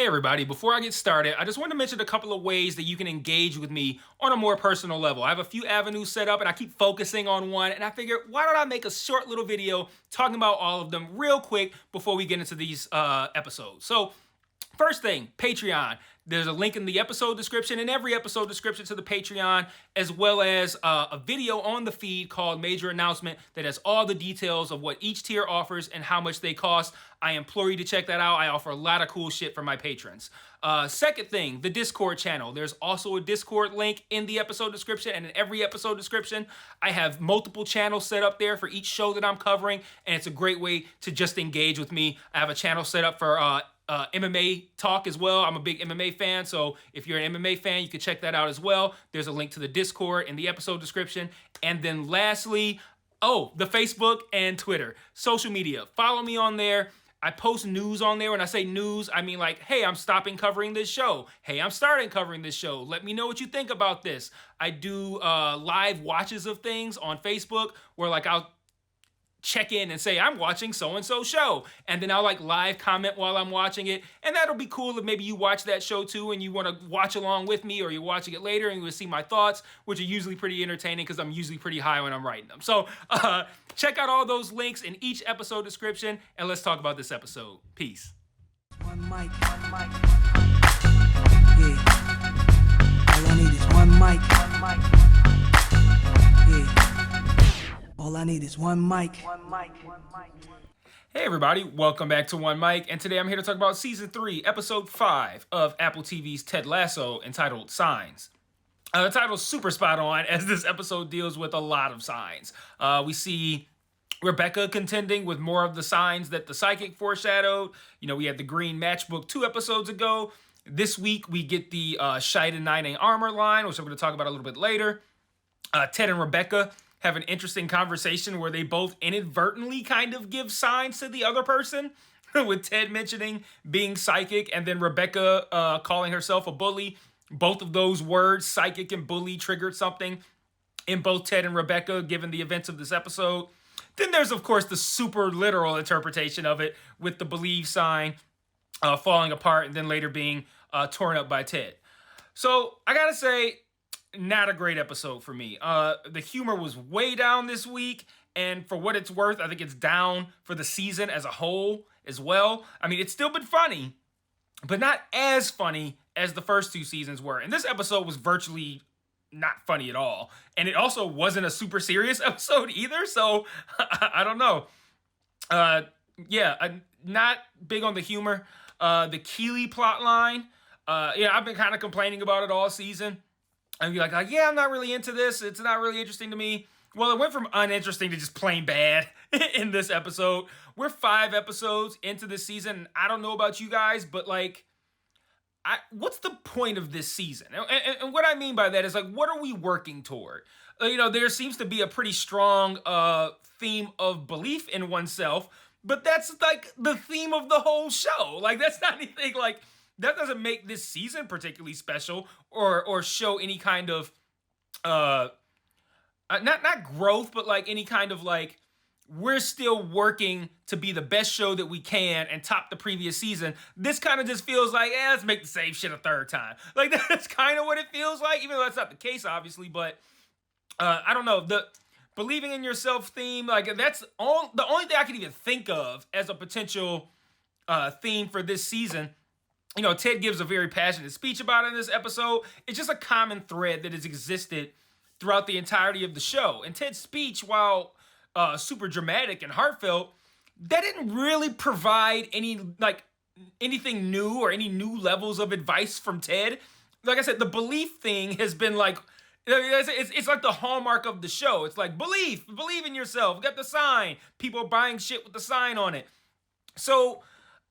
Hey everybody, before I get started, I just want to mention a couple of ways that you can engage with me on a more personal level. I have a few avenues set up and I keep focusing on one, and I figured why don't I make a short little video talking about all of them real quick before we get into these episodes. So first thing, Patreon. There's a link in the episode description, in every episode description to the Patreon, as well as a video on the feed called Major Announcement that has all the details of what each tier offers and how much they cost. I implore you to check that out. I offer a lot of cool shit for my patrons. Second thing, the Discord channel. There's also a Discord link in the episode description and in every episode description. I have multiple channels set up there for each show that I'm covering, and it's a great way to just engage with me. I have a channel set up for MMA talk as well. I'm a big MMA fan, so if you're an MMA fan, you can check that out as well. There's a link to the Discord in the episode description. And then lastly, the Facebook and Twitter. Social media. Follow me on there. I post news on there. When I say news, I mean like, hey, I'm stopping covering this show. Hey, I'm starting covering this show. Let me know what you think about this. I do live watches of things on Facebook where like I'll check in and say I'm watching so-and-so show, and then I'll like live comment while I'm watching it, and that'll be cool if maybe you watch that show too and you want to watch along with me, or you're watching it later and you will see my thoughts, which are usually pretty entertaining because I'm usually pretty high when I'm writing them. So check out all those links in each episode description, and let's talk about this episode. Peace. One mic, one mic. Yeah. All I need is one mic. One mic. Yeah. All I need is one mic. One mic. One mic. Hey everybody, welcome back to One Mic, and today I'm here to talk about Season 3, Episode 5 of Apple TV's Ted Lasso, entitled Signs. The title's super spot on, as this episode deals with a lot of signs. We see Rebecca contending with more of the signs that the psychic foreshadowed. You know, we had the green matchbook 2 episodes ago. This week, we get the Shiden 9A armor line, which I'm going to talk about a little bit later. Ted and Rebecca have an interesting conversation where they both inadvertently kind of give signs to the other person, with Ted mentioning being psychic and then Rebecca calling herself a bully. Both of those words, psychic and bully, triggered something in both Ted and Rebecca, given the events of this episode. Then there's, of course, the super literal interpretation of it, with the believe sign falling apart and then later being torn up by Ted. So I gotta say, not a great episode for me. The humor was way down this week, and for what it's worth, I think it's down for the season as a whole as well. I mean, it's still been funny, but not as funny as the first 2 seasons were. And this episode was virtually not funny at all. And it also wasn't a super serious episode either, so I don't know. I'm not big on the humor. The Keeley plot line, I've been kind of complaining about it all season. And be like, yeah, I'm not really into this. It's not really interesting to me. Well, it went from uninteresting to just plain bad in this episode. We're 5 episodes into this season. And I don't know about you guys, but like, what's the point of this season? And what I mean by that is like, what are we working toward? There seems to be a pretty strong theme of belief in oneself, but that's like the theme of the whole show. Like, that's not anything like, that doesn't make this season particularly special or show any kind of not growth, but like any kind of like, we're still working to be the best show that we can and top the previous season. This kind of just feels like, let's make the same shit a third time. Like, that's kind of what it feels like, even though that's not the case, obviously. But I don't know, the believing in yourself theme, like that's the only thing I can even think of as a potential theme for this season. Ted gives a very passionate speech about it in this episode. It's just a common thread that has existed throughout the entirety of the show. And Ted's speech, while super dramatic and heartfelt, that didn't really provide anything new or any new levels of advice from Ted. Like I said, the belief thing has been like, it's like the hallmark of the show. It's like, believe in yourself. Got the sign. People are buying shit with the sign on it. So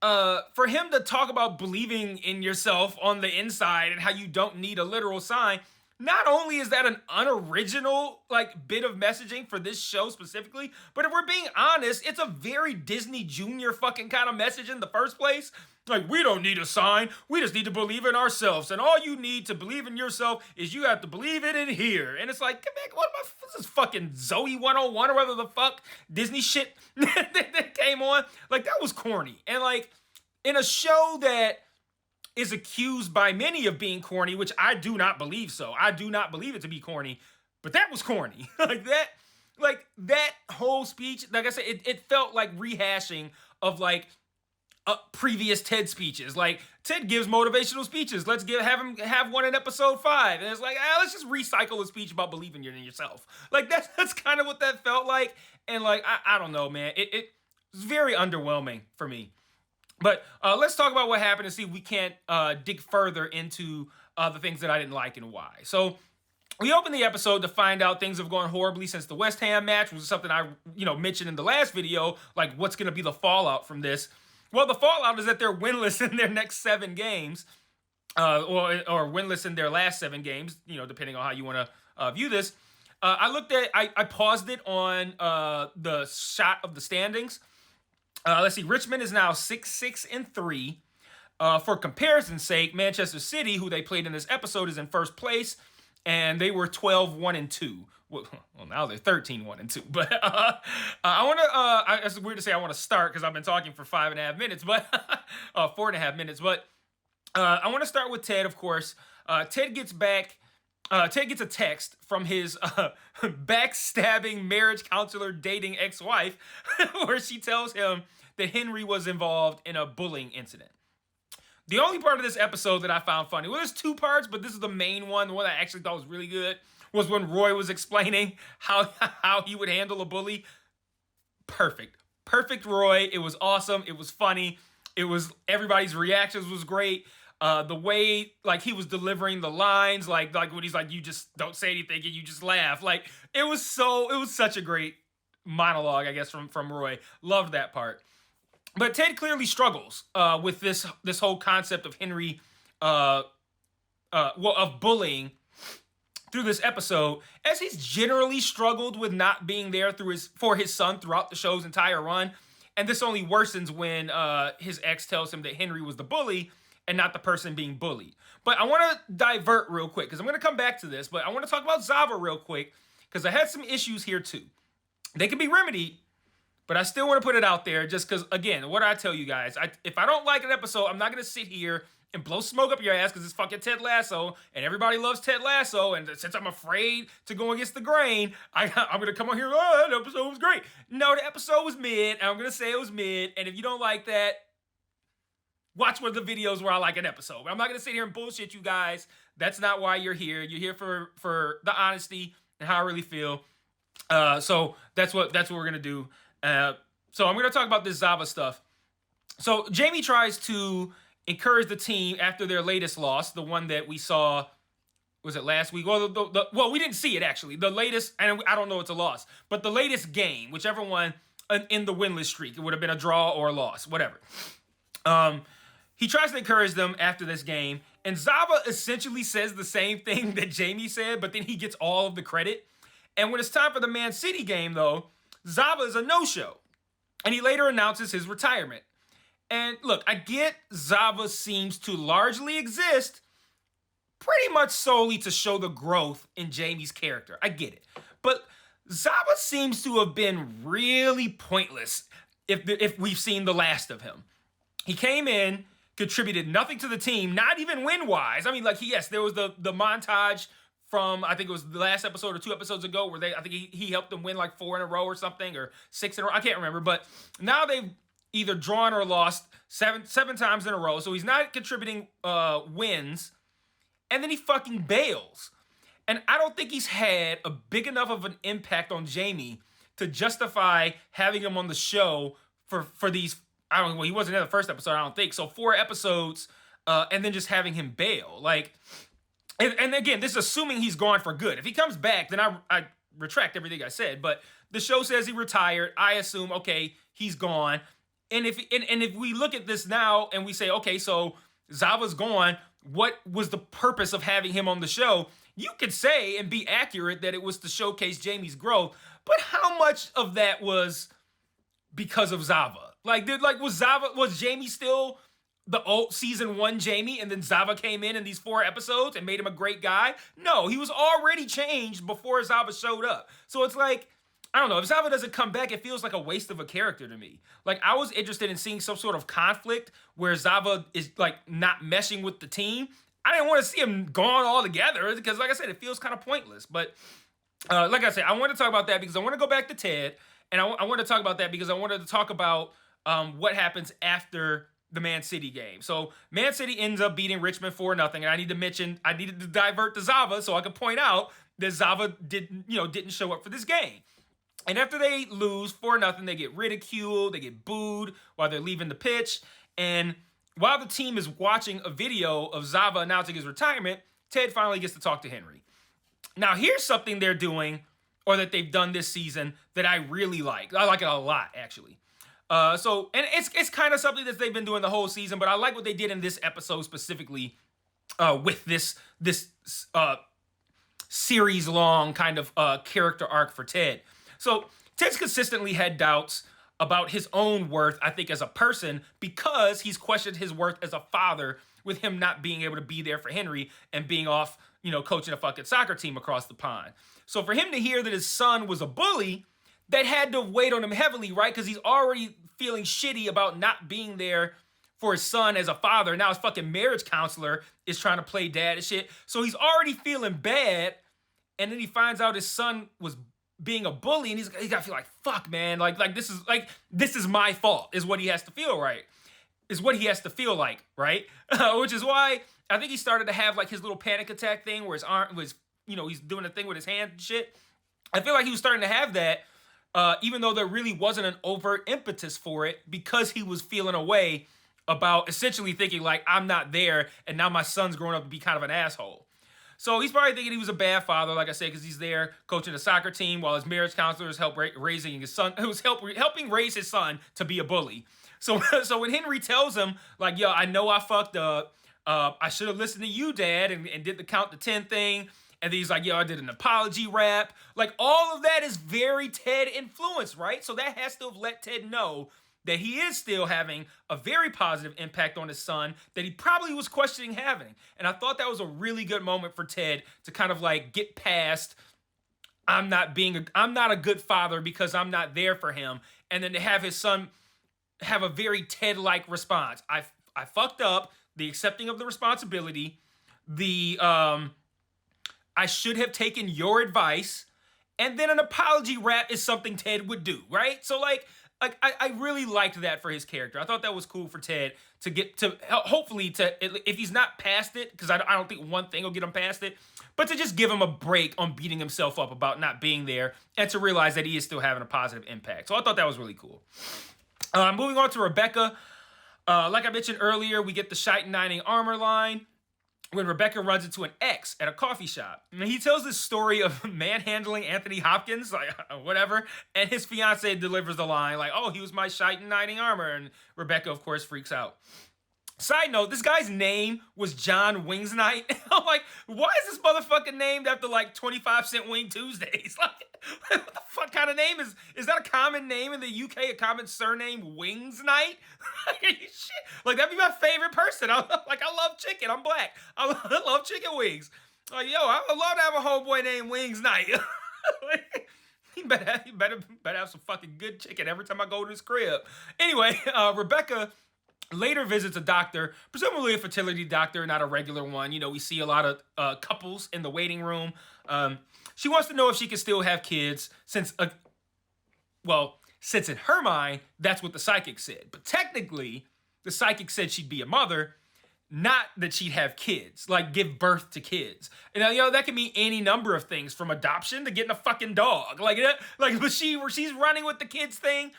for him to talk about believing in yourself on the inside and how you don't need a literal sign, not only is that an unoriginal bit of messaging for this show specifically, but if we're being honest, it's a very Disney Junior fucking kind of message in the first place. Like, we don't need a sign, we just need to believe in ourselves, and all you need to believe in yourself is you have to believe it in here. And it's like, what's this fucking Zoe 101 or whatever the fuck Disney shit that came on? Like, that was corny. And like, in a show that is accused by many of being corny, which I do not believe so. I do not believe it to be corny, but that was corny. Like that whole speech, like I said, it felt like rehashing of like previous TED speeches. Like Ted gives motivational speeches. Let's have him have one in episode 5. And it's like, let's just recycle a speech about believing in yourself. Like that's kind of what that felt like. And like, I don't know, man. It was very underwhelming for me. But let's talk about what happened and see if we can't dig further into the things that I didn't like and why. So we opened the episode to find out things have gone horribly since the West Ham match, which is something I mentioned in the last video, like what's going to be the fallout from this. Well, the fallout is that they're winless in their next 7 games, or winless in their last 7 games, depending on how you want to view this. I paused it on the shot of the standings. Let's see, Richmond is now 6-6-3. For comparison's sake, Manchester City, who they played in this episode, is in first place, and they were 12-1-2. Well, now they're 13-1-2. But I want to. It's weird to say I want to start because I've been talking for 5.5 minutes, but 4.5 minutes. But I want to start with Ted, of course. Ted gets back. Ted gets a text from his backstabbing marriage counselor dating ex-wife, where she tells him that Henry was involved in a bullying incident. The only part of this episode that I found funny, well, there's 2 parts, but this is the main one, the one I actually thought was really good, was when Roy was explaining how he would handle a bully. Perfect Roy. It was awesome. It was funny. It was, everybody's reactions was great. The way like he was delivering the lines, like when he's like, you just don't say anything and you just laugh. Like it was such a great monologue, I guess, from Roy. Loved that part. But Ted clearly struggles with this whole concept of Henry, of bullying through this episode, as he's generally struggled with not being there for his son throughout the show's entire run. And this only worsens when his ex tells him that Henry was the bully and not the person being bullied. But I want to divert real quick, because I'm going to come back to this, but I want to talk about Zava real quick, because I had some issues here too. They can be remedied, but I still want to put it out there, just because, again, what do I tell you guys? If I don't like an episode, I'm not going to sit here and blow smoke up your ass because it's fucking Ted Lasso, and everybody loves Ted Lasso, and since I'm afraid to go against the grain, I'm going to come on here, that episode was great. No, the episode was mid, and I'm going to say it was mid, and if you don't like that, watch one of the videos where I like an episode. But I'm not going to sit here and bullshit you guys. That's not why you're here. You're here for the honesty and how I really feel. So that's what we're going to do. So I'm going to talk about this Zava stuff. So Jamie tries to encourage the team after their latest loss, the one that we saw, was it last week? Well, well, we didn't see it actually. The latest, and I don't know it's a loss, but the latest game, whichever one in the winless streak, it would have been a draw or a loss, whatever. He tries to encourage them after this game, and Zava essentially says the same thing that Jamie said, but then he gets all of the credit. And when it's time for the Man City game, though, Zava is a no-show, and he later announces his retirement. And look, I get Zava seems to largely exist pretty much solely to show the growth in Jamie's character. I get it. But Zava seems to have been really pointless if we've seen the last of him. He came in, contributed nothing to the team, not even win-wise. I mean, like, yes, there was the montage from, I think it was the last episode or 2 episodes ago, where I think he helped them win like 4 in a row or something, or 6 in a row. I can't remember. But now they've either drawn or lost seven times in a row. So he's not contributing wins. And then he fucking bails. And I don't think he's had a big enough of an impact on Jamie to justify having him on the show for these, I don't know, well, he wasn't in the first episode, I don't think. So 4 episodes, and then just having him bail. Like, and again, this is assuming he's gone for good. If he comes back, then I retract everything I said. But the show says he retired. I assume, okay, he's gone. And if we look at this now and we say, okay, so Zava's gone, what was the purpose of having him on the show? You could say and be accurate that it was to showcase Jamie's growth, but how much of that was because of Zava? Was Jamie still the old season 1 Jamie, and then Zava came in these 4 episodes and made him a great guy? No, he was already changed before Zava showed up. So it's like, I don't know. If Zava doesn't come back, it feels like a waste of a character to me. Like, I was interested in seeing some sort of conflict where Zava is, like, not meshing with the team. I didn't want to see him gone altogether because, like I said, it feels kind of pointless. But, like I said, I want to talk about that because I want to go back to Ted. And I want to talk about that because I wanted to talk about what happens after the Man City game. So, Man City ends up beating Richmond 4-0. And I needed to divert to Zava so I could point out that Zava didn't show up for this game. And after they lose 4-0, they get ridiculed, they get booed while they're leaving the pitch. And while the team is watching a video of Zava announcing his retirement, Ted finally gets to talk to Henry. Now, here's something they're doing, or that they've done this season, that I really like. I like it a lot, actually. And it's kind of something that they've been doing the whole season, but I like what they did in this episode specifically with this series-long kind of character arc for Ted. So Ted's consistently had doubts about his own worth, I think, as a person, because he's questioned his worth as a father with him not being able to be there for Henry and being off, coaching a fucking soccer team across the pond. So for him to hear that his son was a bully, that had to weigh on him heavily, right? Because he's already feeling shitty about not being there for his son as a father. Now his fucking marriage counselor is trying to play dad and shit. So he's already feeling bad. And then he finds out his son was being a bully, and he's got to feel like, fuck, man, this is my fault, is what he has to feel, right? Is what he has to feel like, right? Which is why I think he started to have like his little panic attack thing where his arm was, he's doing a thing with his hand and shit. I feel like he was starting to have that, even though there really wasn't an overt impetus for it, because he was feeling a way about essentially thinking like, I'm not there, and now my son's growing up to be kind of an asshole. So he's probably thinking he was a bad father, like I said, because he's there coaching a soccer team while his marriage counselor is raising his son, who's helping raise his son to be a bully. So when Henry tells him, like, yo, I know I fucked up. I should have listened to you, Dad, and did the count to 10 thing. And then he's like, yo, I did an apology rap. Like, all of that is very Ted influenced, right? So that has to have let Ted know that he is still having a very positive impact on his son that he probably was questioning having. And I thought that was a really good moment for Ted to kind of like get past, I'm not a good father because I'm not there for him. And then to have his son have a very Ted-like response. I fucked up, the accepting of the responsibility, I should have taken your advice, and then an apology rap is something Ted would do, right? So I really liked that for his character. I thought that was cool for Ted to get to, hopefully if he's not past it, because I don't think one thing will get him past it, but to just give him a break on beating himself up about not being there and to realize that he is still having a positive impact. So I thought that was really cool. Moving on to Rebecca. Like I mentioned earlier, we get the Shite and Nining armor line when Rebecca runs into an ex at a coffee shop. And he tells this story of manhandling Anthony Hopkins, like whatever, and his fiance delivers the line like, oh, he was my Shite and Nining armor, and Rebecca, of course, freaks out. Side note, this guy's name was John Wings Night. I'm like, why is this motherfucker named after like 25-cent Wing Tuesdays? Like, what the fuck kind of name is that a common name in the UK, a common surname, Wings Night? Shit. Like, that'd be my favorite person. I love chicken. I'm black. I love chicken wings. Like, yo, I would love to have a homeboy named Wings Night. He better have some fucking good chicken every time I go to his crib. Anyway, Rebecca later visits a doctor, presumably a fertility doctor, not a regular one. We see a lot of couples in the waiting room. She wants to know if she can still have kids since in her mind, that's what the psychic said. But technically, the psychic said she'd be a mother, not that she'd have kids, like give birth to kids. And that can mean any number of things, from adoption to getting a fucking dog. But she's running with the kids thing.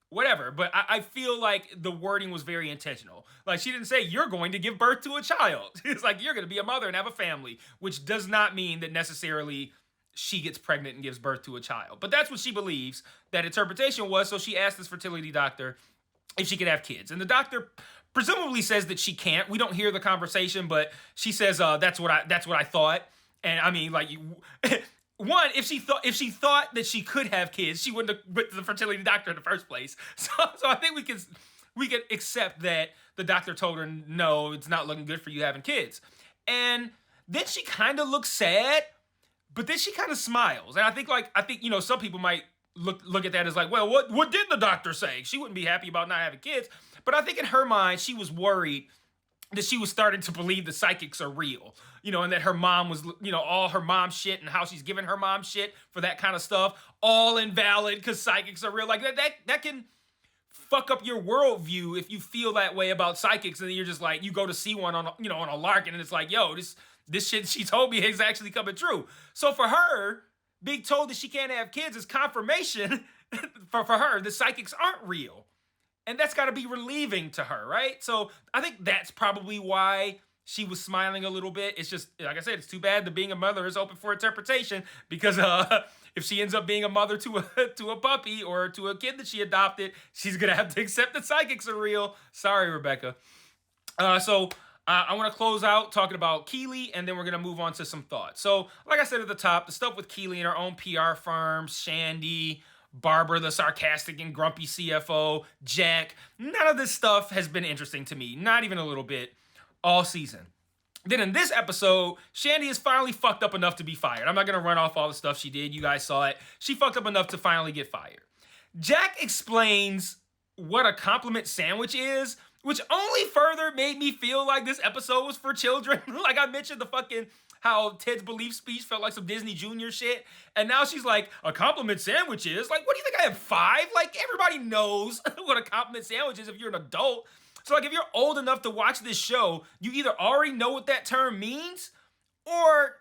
Whatever, but I feel like the wording was very intentional. Like, she didn't say, you're going to give birth to a child. It's like, you're going to be a mother and have a family, which does not mean that necessarily she gets pregnant and gives birth to a child. But that's what she believes that interpretation was, so she asked this fertility doctor if she could have kids. And the doctor presumably says that she can't. We don't hear the conversation, but she says, that's what I thought. And I mean, like, one, if she thought that she could have kids, she wouldn't have went to the fertility doctor in the first place. So I think we could accept that the doctor told her, no, it's not looking good for you having kids. And then she kind of looks sad, But then she kind of smiles. And I think, you know, some people might look at that as like, well, what did the doctor say? She wouldn't be happy about not having kids. But I think in her mind, she was worried that she was starting to believe the psychics are real, you know, and that her mom was, you know, all her mom shit and how she's giving her mom shit for that kind of stuff, all invalid because psychics are real. Like that can fuck up your worldview if you feel that way about psychics, and then you're just like, you go to see one on, you know, on a lark, and it's like, yo, this shit she told me is actually coming true. So for her, being told that she can't have kids is confirmation for her the psychics aren't real. And that's got to be relieving to her, right? So I think that's probably why she was smiling a little bit. It's just, like I said, it's too bad that being a mother is open for interpretation, because if she ends up being a mother to a puppy or to a kid that she adopted, she's going to have to accept that psychics are real. Sorry, Rebecca. So I want to close out talking about Keely, and then we're going to move on to some thoughts. So like I said at the top, the stuff with Keely and her own PR firm, Shandy, Barbara, the sarcastic and grumpy CFO, Jack, none of this stuff has been interesting to me, not even a little bit, all season. Then in this episode, Shandy is finally fucked up enough to be fired. I'm not going to run off all the stuff she did. You guys saw it. She fucked up enough to finally get fired. Jack explains what a compliment sandwich is, which only further made me feel like this episode was for children. Like I mentioned how Ted's belief speech felt like some Disney Junior shit. And now she's like, a compliment sandwich is? Like, what do you think I have, 5? Like, everybody knows what a compliment sandwich is if you're an adult. So, like, if you're old enough to watch this show, you either already know what that term means, or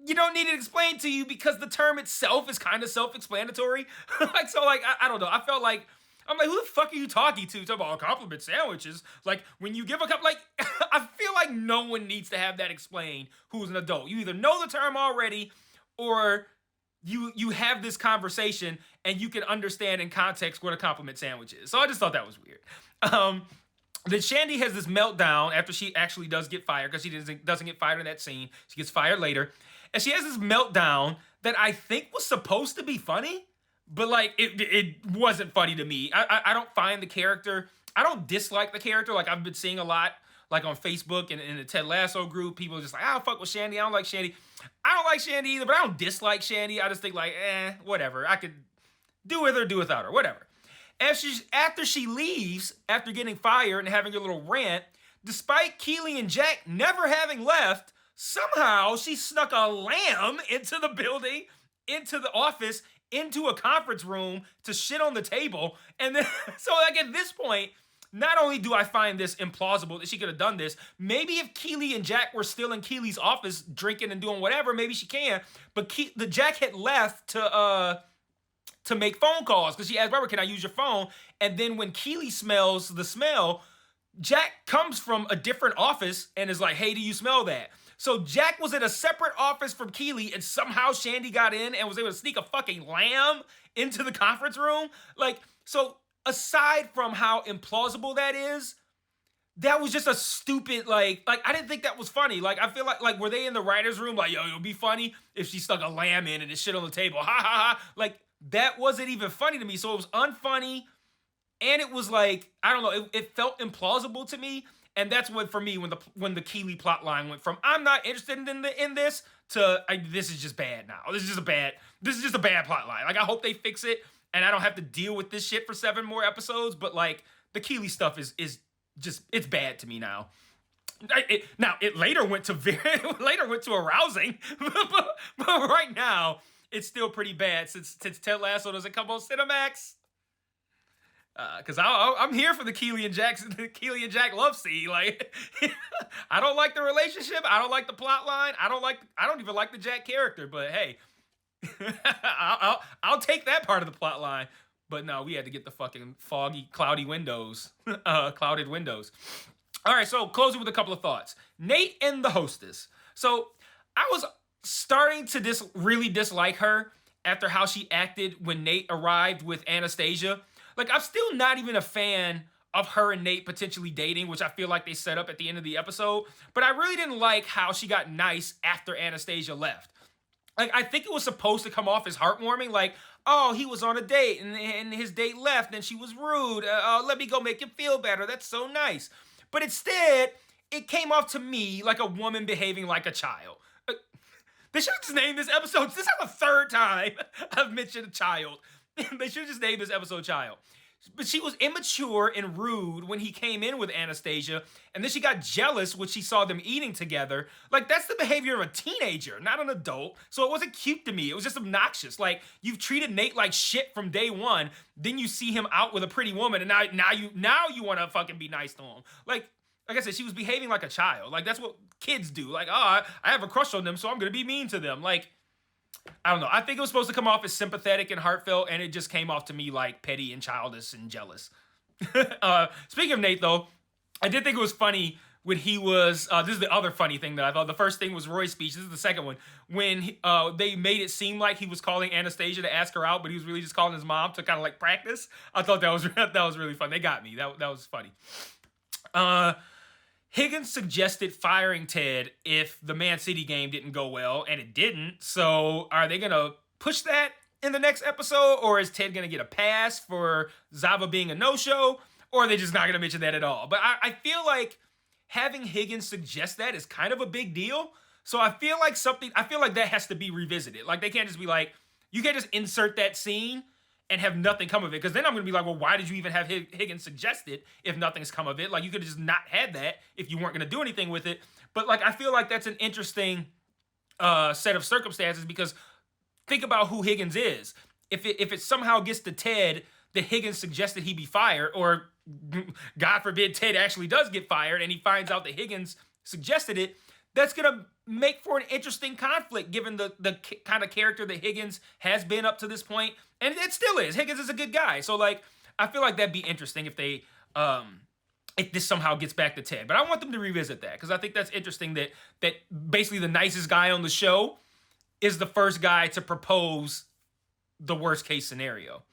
you don't need it explained to you because the term itself is kind of self-explanatory. I don't know. I'm like, who the fuck are you talking to? Talking about compliment sandwiches. Like, when you give a cup, like, I feel like no one needs to have that explained who's an adult. You either know the term already, or you have this conversation and you can understand in context what a compliment sandwich is. So I just thought that was weird. Then Shandy has this meltdown after she actually does get fired, because she doesn't get fired in that scene. She gets fired later. And she has this meltdown that I think was supposed to be funny, but like it wasn't funny to me. I don't find the character, I don't dislike the character. Like I've been seeing a lot, like on Facebook and in the Ted Lasso group, people are just like, I don't fuck with Shandy. I don't like Shandy. I don't like Shandy either, but I don't dislike Shandy. I just think like, whatever. I could do with her, do without her, whatever. After she leaves, after getting fired and having a little rant, despite Keely and Jack never having left, somehow she snuck a lamb into the building, into the office, into a conference room to shit on the table. And then, so like at this point, not only do I find this implausible that she could have done this, maybe if Keely and Jack were still in Keely's office drinking and doing whatever, maybe she can. But the Jack had left to make phone calls, because she asked Barbara, can I use your phone? And then when Keely smells the smell, Jack comes from a different office and is like, hey, do you smell that? So Jack was in a separate office from Keely, and somehow Shandy got in and was able to sneak a fucking lamb into the conference room. Like, so aside from how implausible that is, that was just a stupid, like I didn't think that was funny. Like, I feel like were they in the writer's room like, yo, it would be funny if she stuck a lamb in and it shit on the table. Ha ha ha. Like, that wasn't even funny to me. So it was unfunny, and it was like, I don't know, it felt implausible to me. And that's what, for me, when the Keely plot line went from I'm not interested in this to this is just bad now. This is just a bad plot line. Like, I hope they fix it and I don't have to deal with this shit for 7 more episodes. But like, the Keely stuff is just, it's bad to me now. It later went to arousing, but right now it's still pretty bad since Ted Lasso doesn't come on Cinemax. Because I'm here for the Keely and Jack love scene. Like, I don't like the relationship. I don't like the plot line. I don't even like the Jack character. But hey, I'll take that part of the plot line. But no, we had to get the fucking clouded windows. All right, so closing with a couple of thoughts. Nate and the hostess. So I was starting to really dislike her after how she acted when Nate arrived with Anastasia. Like, I'm still not even a fan of her and Nate potentially dating, which I feel like they set up at the end of the episode. But I really didn't like how she got nice after Anastasia left. Like, I think it was supposed to come off as heartwarming. Like, oh, he was on a date and his date left and she was rude. Let me go make him feel better. That's so nice. But instead, it came off to me like a woman behaving like a child. They should have just named this episode. This is the third time I've mentioned a child. They should have just named this episode Child. But she was immature and rude when he came in with Anastasia, and then she got jealous when she saw them eating together. Like, that's the behavior of a teenager, not an adult. So it wasn't cute to me. It was just obnoxious. Like, you've treated Nate like shit from day one, then you see him out with a pretty woman, and now you want to fucking be nice to him. Like I said, she was behaving like a child. Like, that's what kids do. Like, oh, I have a crush on them, so I'm gonna be mean to them. Like, I don't know. I think it was supposed to come off as sympathetic and heartfelt, and it just came off to me like petty and childish and jealous. Speaking of Nate, though, I did think it was funny when he was. This is the other funny thing that I thought. The first thing was Roy's speech. This is the second one. When they made it seem like he was calling Anastasia to ask her out, but he was really just calling his mom to kind of like practice. I thought that was really fun. They got me. That was funny. Higgins suggested firing Ted if the Man City game didn't go well, and it didn't. So are they going to push that in the next episode, or is Ted going to get a pass for Zava being a no-show, or are they just not going to mention that at all? But I feel like having Higgins suggest that is kind of a big deal. So I feel like that has to be revisited. Like, they can't just be like, you can't just insert that scene and have nothing come of it. Because then I'm going to be like, well, why did you even have Higgins suggest it if nothing's come of it? Like, you could have just not had that if you weren't going to do anything with it. But, like, I feel like that's an interesting set of circumstances, because think about who Higgins is. If it somehow gets to Ted that Higgins suggested he be fired, or God forbid Ted actually does get fired and he finds out that Higgins suggested it, that's going to make for an interesting conflict, given the kind of character that Higgins has been up to this point. And it still is. Higgins is a good guy. So, like, I feel like that'd be interesting if they, if this somehow gets back to Ted. But I want them to revisit that, because I think that's interesting that basically the nicest guy on the show is the first guy to propose the worst case scenario.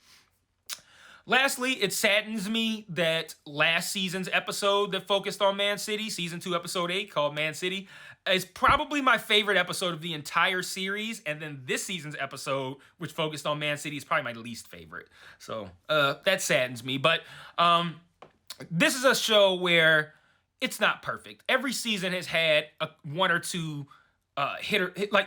Lastly, it saddens me that last season's episode that focused on Man City, season 2, episode 8, called Man City, is probably my favorite episode of the entire series. And then this season's episode, which focused on Man City, is probably my least favorite. So that saddens me. But this is a show where it's not perfect. Every season has had one or two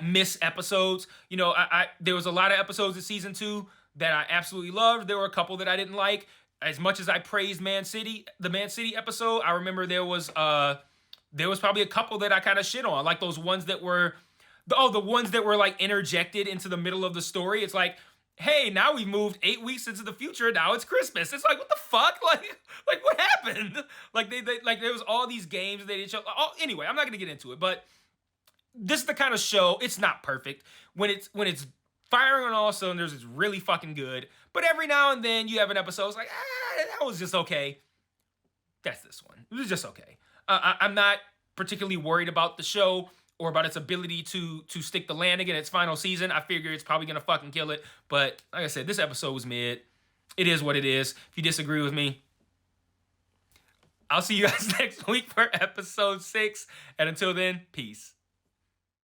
miss episodes. You know, there was a lot of episodes of season 2 that I absolutely loved. There were a couple that I didn't like. As much as I praised the Man City episode, I remember there was probably a couple that I kind of shit on, like those ones that were, the ones that were like interjected into the middle of the story. It's like, hey, now we've moved 8 weeks into the future. Now it's Christmas. It's like, what the fuck? Like what happened? Like they like there was all these games they didn't show. Anyway, I'm not gonna get into it, but this is the kind of show. It's not perfect. When it's firing on all cylinders, it's really fucking good. But every now and then you have an episode, it's like, that was just okay. That's this one. It was just okay. I'm not particularly worried about the show or about its ability to stick the landing in its final season. I figure it's probably going to fucking kill it. But like I said, this episode was mid. It is what it is. If you disagree with me, I'll see you guys next week for episode 6. And until then, peace.